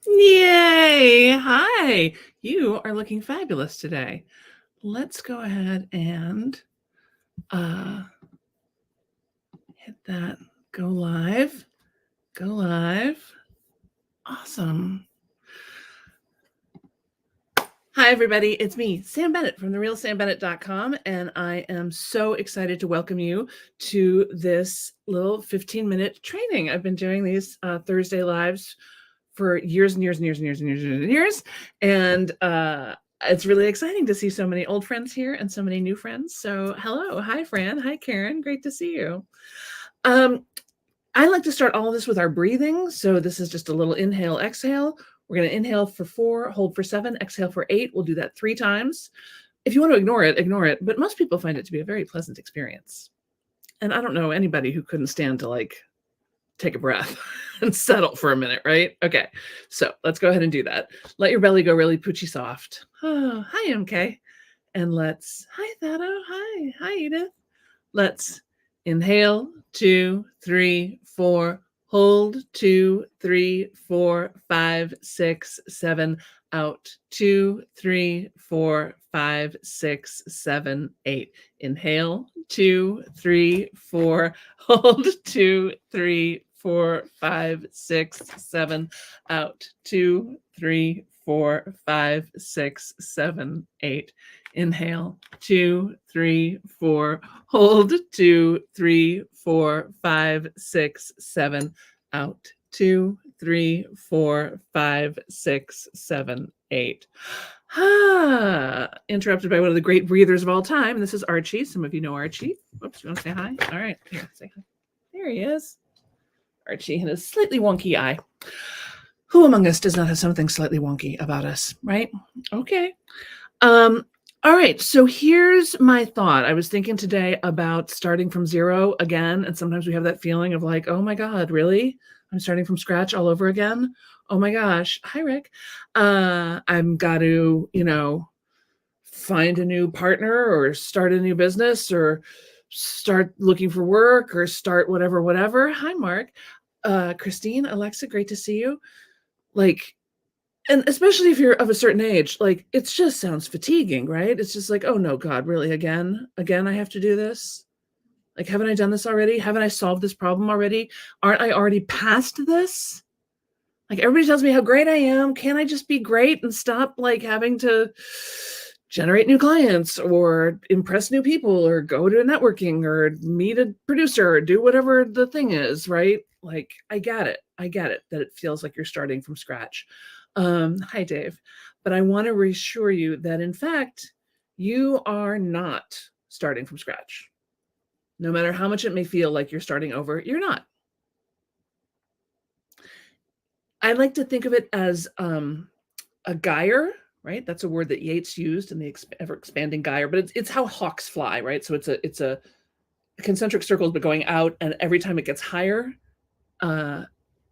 Yay! Hi! You are looking fabulous today. Let's go ahead and hit that. Go live. Go live. Awesome. Hi, everybody. It's me, Sam Bennett from therealsambennett.com, and I am so excited to welcome you to this little 15-minute training. I've been doing these Thursday lives for years and years and years and years and years and years, and it's really exciting to see so many old friends here and so many new friends. So hello. Hi, Fran. Hi, Karen. Great to see you. I like to start all of this with our breathing. So this is just a little inhale, exhale. We're going to inhale for 4, hold for 7, exhale for 8. We'll do that 3 times. If you want to ignore it. But most people find it to be a very pleasant experience. And I don't know anybody who couldn't stand to take a breath and settle for a minute, right? Okay, so let's go ahead and do that. Let your belly go really poochy soft. Oh, hi, MK. And hi, Thado. Hi, Edith. Let's inhale, 2, 3, 4, hold, 2, 3, 4, 5, 6, 7, out, 2, 3, 4, 5, 6, 7, 8. Inhale, 2, 3, 4, hold, 2, 3, 4, 5, 6, 7, out, 2, 3, 4, 5, 6, 7, 8. Inhale, 2, 3, 4, hold, 2, 3, 4, 5, 6, 7, out, 2, 3, 4, 5, 6, 7, 8. Interrupted by one of the great breathers of all time. This is Archie. Some of you know Archie. Oops, you want to say hi? All right, here, say hi. There he is. Archie and his slightly wonky eye. Who among us does not have something slightly wonky about us, right? Okay. All right, so here's my thought. I was thinking today about starting from zero again, and sometimes we have that feeling of like, oh my God, really? I'm starting from scratch all over again? Oh my gosh. Hi, Rick. I'm got to, find a new partner or start a new business or start looking for work or start whatever. Hi, Mark. Christine, Alexa, great to see you. And especially if you're of a certain age, it just sounds fatiguing, right? It's just like, oh no, God, really? Again, I have to do this? Haven't I done this already? Haven't I solved this problem already? Aren't I already past this? Everybody tells me how great I am. Can't I just be great and stop having to generate new clients or impress new people or go to a networking or meet a producer or do whatever the thing is, right? I get it that it feels like you're starting from scratch. Hi, Dave. But I want to reassure you that, in fact, you are not starting from scratch. No matter how much it may feel like you're starting over, you're not. I like to think of it as a gyre, right? That's a word that Yeats used in the ever-expanding gyre, but it's how hawks fly, right? So it's a concentric circles, but going out, and every time it gets higher,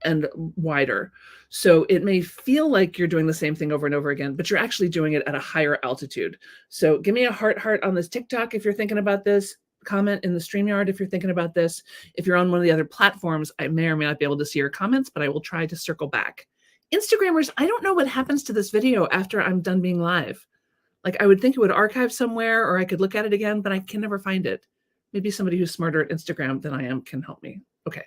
and wider. So it may feel like you're doing the same thing over and over again, but you're actually doing it at a higher altitude. So give me a heart on this TikTok if you're thinking about this. Comment in the StreamYard if you're thinking about this. If you're on one of the other platforms, I may or may not be able to see your comments, but I will try to circle back. Instagrammers, I don't know what happens to this video after I'm done being live. I would think it would archive somewhere or I could look at it again, but I can never find it. Maybe somebody who's smarter at Instagram than I am can help me. Okay.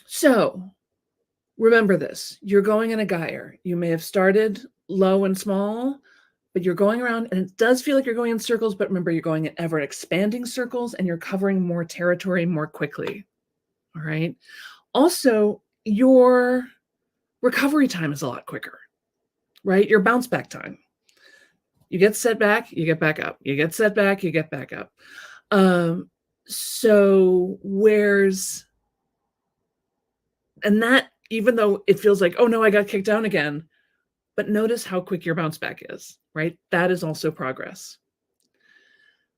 So remember this, you're going in a gyre. You may have started low and small, but you're going around and it does feel like you're going in circles, but remember you're going in ever expanding circles and you're covering more territory more quickly. All right. Also, your recovery time is a lot quicker, right? Your bounce back time. You get set back, you get back up. You get set back, you get back up. And that, even though it feels like, oh no, I got kicked down again, but notice how quick your bounce back is, right? That is also progress.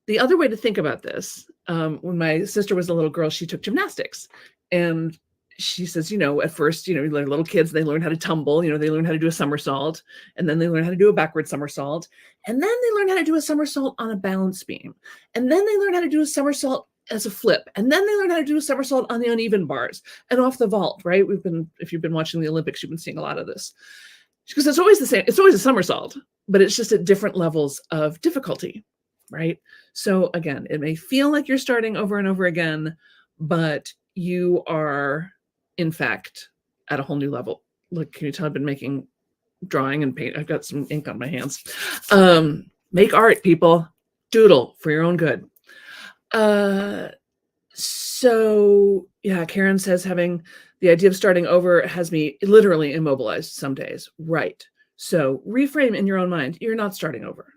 The other way to think about this, when my sister was a little girl, she took gymnastics. And she says, at first, little kids, they learn how to tumble, they learn how to do a somersault, and then they learn how to do a backward somersault. And then they learn how to do a somersault on a balance beam. And then they learn how to do a somersault as a flip. And then they learn how to do a somersault on the uneven bars and off the vault, right? If you've been watching the Olympics, you've been seeing a lot of this. Because it's always the same. It's always a somersault, but it's just at different levels of difficulty, right? So again, it may feel like you're starting over and over again, but you are, in fact, at a whole new level. Look, can you tell I've been drawing and paint? I've got some ink on my hands. Make art, people. Doodle for your own good. So yeah, Karen says having the idea of starting over has me literally immobilized some days. Right. So reframe in your own mind. You're not starting over.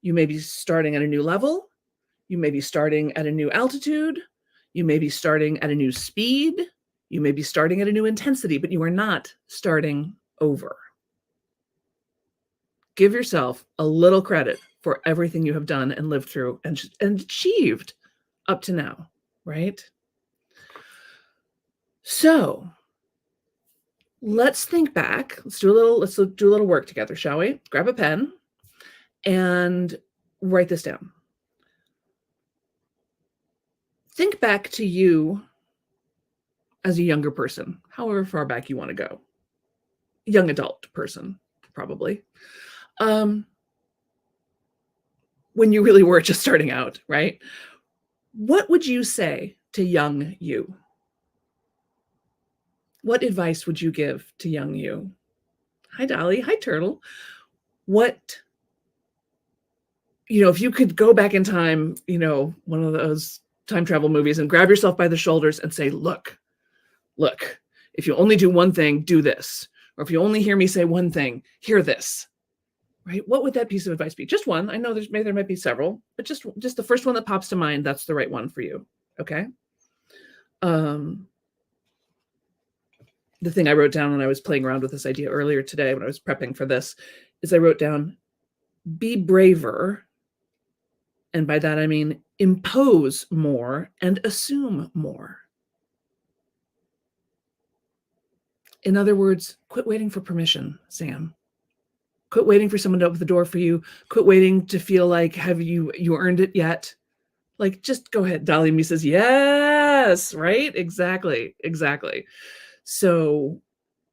You may be starting at a new level. You may be starting at a new altitude. You may be starting at a new speed. You may be starting at a new intensity, but you are not starting over. Give yourself a little credit for everything you have done and lived through and achieved up to now, right? So let's think back. Let's do a little work together, shall we? Grab a pen and write this down. Think back to you as a younger person, however far back you want to go. Young adult person, probably. When you really were just starting out, right? What would you say to young you? What advice would you give to young you? Hi, Dolly. Hi, Turtle. If you could go back in time, one of those time travel movies, and grab yourself by the shoulders and say, look, if you only do one thing, do this. Or if you only hear me say one thing, hear this. Right? What would that piece of advice be? Just one. I know there might be several, but just the first one that pops to mind, that's the right one for you. Okay. The thing I wrote down when I was playing around with this idea earlier today, when I was prepping for this, is I wrote down, be braver. And by that, I mean, impose more and assume more. In other words, quit waiting for permission, Sam. Quit waiting for someone to open the door for you. Quit waiting to feel like, have you earned it yet? Like, just go ahead. Dolly Me says, yes, right? Exactly. So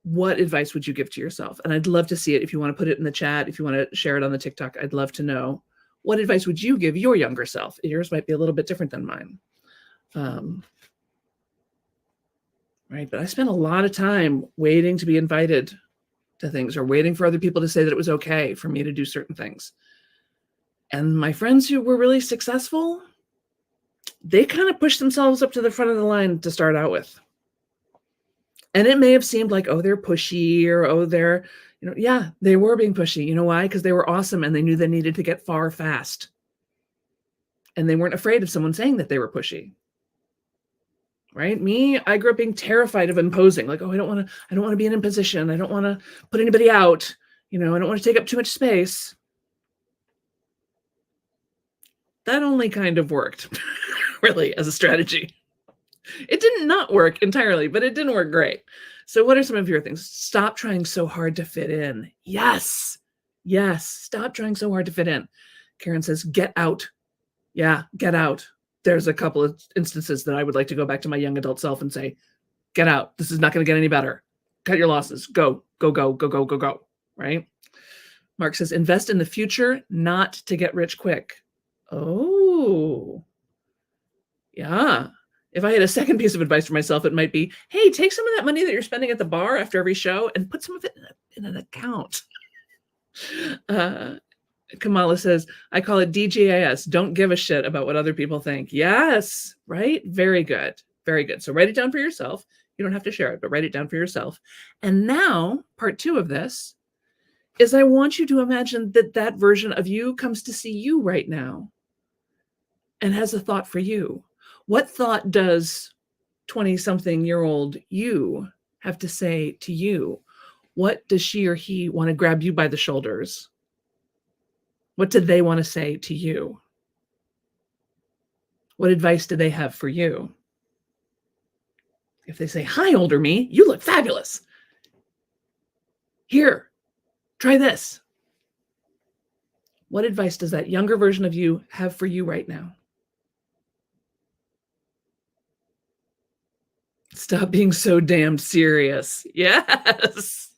what advice would you give to yourself? And I'd love to see it. If you want to put it in the chat, if you want to share it on the TikTok, I'd love to know. What advice would you give your younger self? Yours might be a little bit different than mine. Right. But I spent a lot of time waiting to be invited to things, or waiting for other people to say that it was okay for me to do certain things. And my friends who were really successful, they kind of pushed themselves up to the front of the line to start out with. And it may have seemed like, oh, they're pushy, or, oh, they're, yeah, they were being pushy. You know why? Because they were awesome and they knew they needed to get far fast. And they weren't afraid of someone saying that they were pushy. Right? Me, I grew up being terrified of imposing. Like, oh, I don't want to be in imposition. I don't want to put anybody out. I don't want to take up too much space. That only kind of worked, really, as a strategy. It didn't not work entirely, but it didn't work great. So what are some of your things? Stop trying so hard to fit in. Yes. Stop trying so hard to fit in. Karen says, get out. Yeah, get out. There's a couple of instances that I would like to go back to my young adult self and say, get out. This is not going to get any better. Cut your losses. Go. Right? Mark says, invest in the future, not to get rich quick. Oh, yeah. If I had a second piece of advice for myself, it might be, hey, take some of that money that you're spending at the bar after every show and put some of it in an account. Kamala says, I call it DGIS. Don't give a shit about what other people think. Yes, right? Very good. So write it down for yourself. You don't have to share it, but write it down for yourself. And now, part 2 of this is I want you to imagine that version of you comes to see you right now and has a thought for you. What thought does 20-something-year-old you have to say to you? What does she or he want to grab you by the shoulders? What do they want to say to you? What advice do they have for you? If they say, hi, older me, you look fabulous. Here, try this. What advice does that younger version of you have for you right now? Stop being so damned serious. Yes.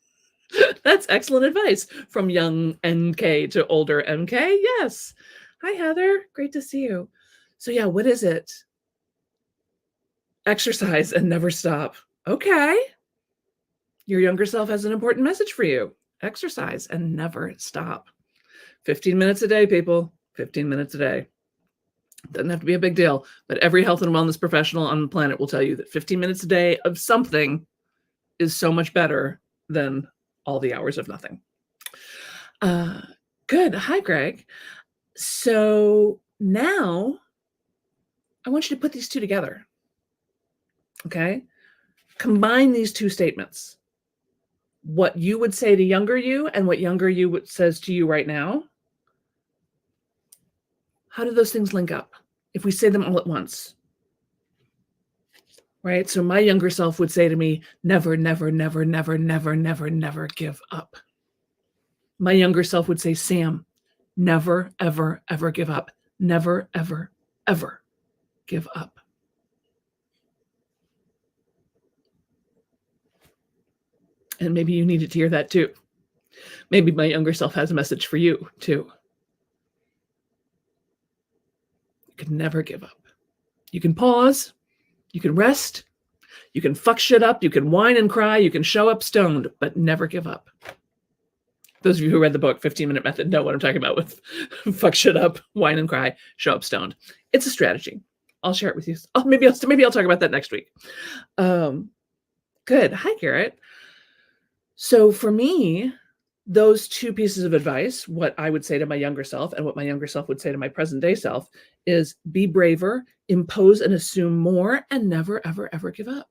That's excellent advice from young NK to older MK. Yes. Hi, Heather. Great to see you. So, yeah, what is it? Exercise and never stop. Okay. Your younger self has an important message for you. Exercise and never stop. 15 minutes a day, people. 15 minutes a day. Doesn't have to be a big deal, but every health and wellness professional on the planet will tell you that 15 minutes a day of something is so much better than all the hours of nothing. Good. Hi, Greg. So now I want you to put these two together. Okay. Combine these two statements. What you would say to younger you and what younger you says to you right now. How do those things link up if we say them all at once? Right? So my younger self would say to me, never, never, never, never, never, never, never give up. My younger self would say, Sam, never, ever, ever give up. Never, ever, ever give up. And maybe you needed to hear that too. Maybe my younger self has a message for you too. You can never give up. You can pause. You can rest. You can fuck shit up. You can whine and cry. You can show up stoned, but never give up. Those of you who read the book 15-Minute Method know what I'm talking about with fuck shit up, whine and cry, show up stoned. It's a strategy. I'll share it with you. Oh, maybe I'll talk about that next week. Good. Hi, Garrett. So for me, those two pieces of advice, what I would say to my younger self and what my younger self would say to my present day self, is be braver, impose and assume more, and never, ever, ever give up.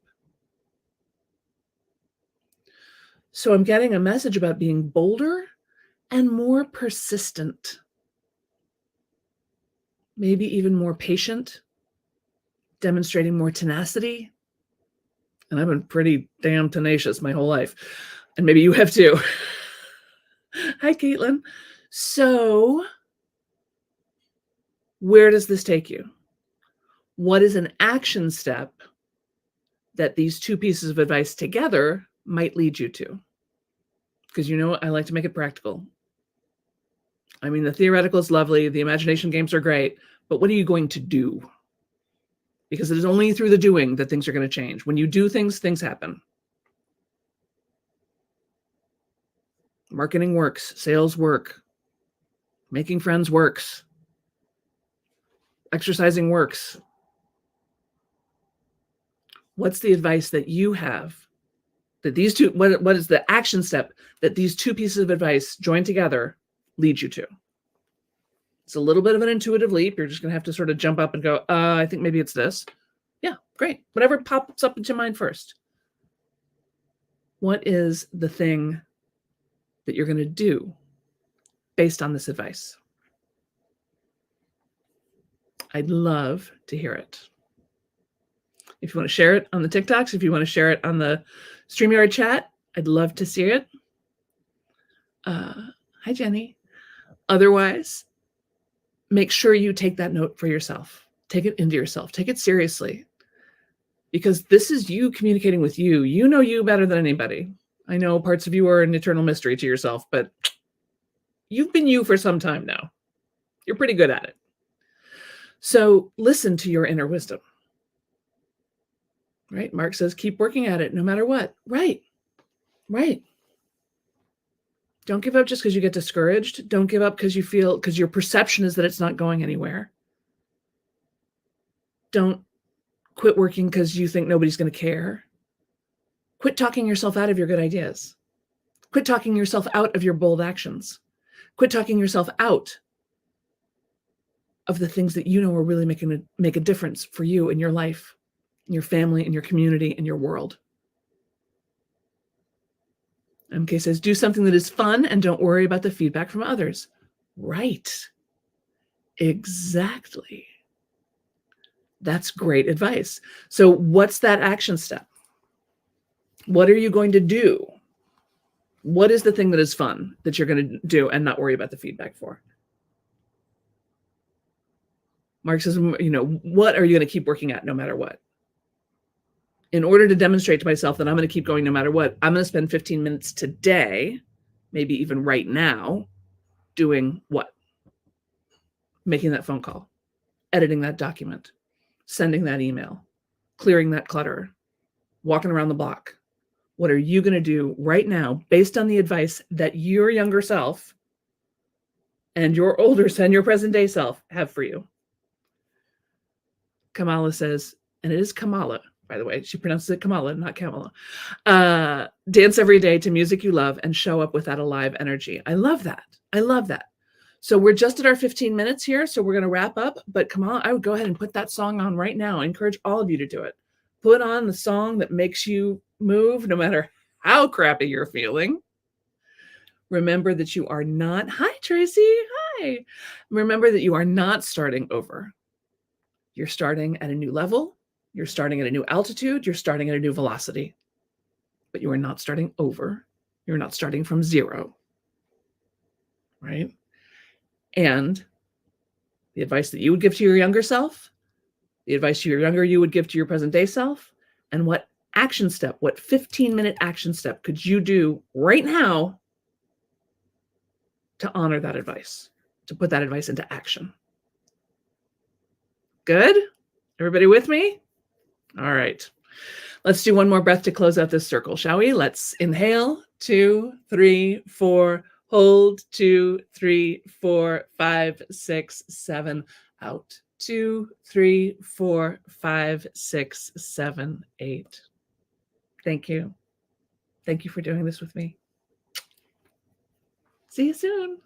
So I'm getting a message about being bolder and more persistent, maybe even more patient, demonstrating more tenacity. And I've been pretty damn tenacious my whole life. And maybe you have too. Hi, Caitlin. So where does this take you? What is an action step that these two pieces of advice together might lead you to? Because you know I like to make it practical. I mean, the theoretical is lovely. The imagination games are great. But what are you going to do? Because it is only through the doing that things are going to change. When you do things, things happen. Marketing works. Sales work. Making friends works. Exercising works. What's the advice that you have that these two, what is the action step that these two pieces of advice joined together lead you to? It's a little bit of an intuitive leap. You're just going to have to sort of jump up and go, I think maybe it's this. Yeah, great. Whatever pops up into your mind first. What is the thing that you're going to do based on this advice? I'd love to hear it. If you want to share it on the TikToks, if you want to share it on the StreamYard chat, I'd love to see it. Hi, Jenny. Otherwise, make sure you take that note for yourself. Take it into yourself. Take it seriously. Because this is you communicating with you. You know you better than anybody. I know parts of you are an eternal mystery to yourself, but you've been you for some time now. You're pretty good at it. So listen to your inner wisdom. Right? Mark says, keep working at it no matter what. Right. Right. Don't give up just because you get discouraged. Don't give up because your perception is that it's not going anywhere. Don't quit working because you think nobody's going to care. Quit talking yourself out of your good ideas. Quit talking yourself out of your bold actions. Quit talking yourself out of the things that you know are really make a difference for you in your life, in your family, in your community, in your world. MK says, do something that is fun and don't worry about the feedback from others. Right. Exactly. That's great advice. So what's that action step? What are you going to do? What is the thing that is fun that you're going to do and not worry about the feedback for? Mark says, what are you going to keep working at no matter what? in order to demonstrate to myself that I'm going to keep going no matter what, I'm going to spend 15 minutes today, maybe even right now, doing what? Making that phone call, editing that document, sending that email, clearing that clutter, walking around the block. What are you going to do right now based on the advice that your younger self and your older self, your present day self have for you? Kamala says, and it is Kamala, by the way. She pronounces it Kamala, not Kamala. Dance every day to music you love and show up with that alive energy. I love that. I love that. So we're just at our 15 minutes here. So we're going to wrap up. But Kamala, I would go ahead and put that song on right now. I encourage all of you to do it. Put on the song that makes you move no matter how crappy you're feeling. Remember that you are not, hi, Tracy, hi. Remember that you are not starting over. You're starting at a new level. You're starting at a new altitude. You're starting at a new velocity. But you are not starting over. You're not starting from zero. Right? And the advice that you would give to your younger self, the advice to your younger you would give to your present day self, and what action step, what 15-minute action step could you do right now to honor that advice, to put that advice into action? Good? Everybody with me? All right. Let's do one more breath to close out this circle, shall we? Let's inhale, 2, 3, 4, hold, 2, 3, 4, 5, 6, 7, out, 2, 3, 4, 5, 6, 7, 8. Thank you. Thank you for doing this with me. See you soon.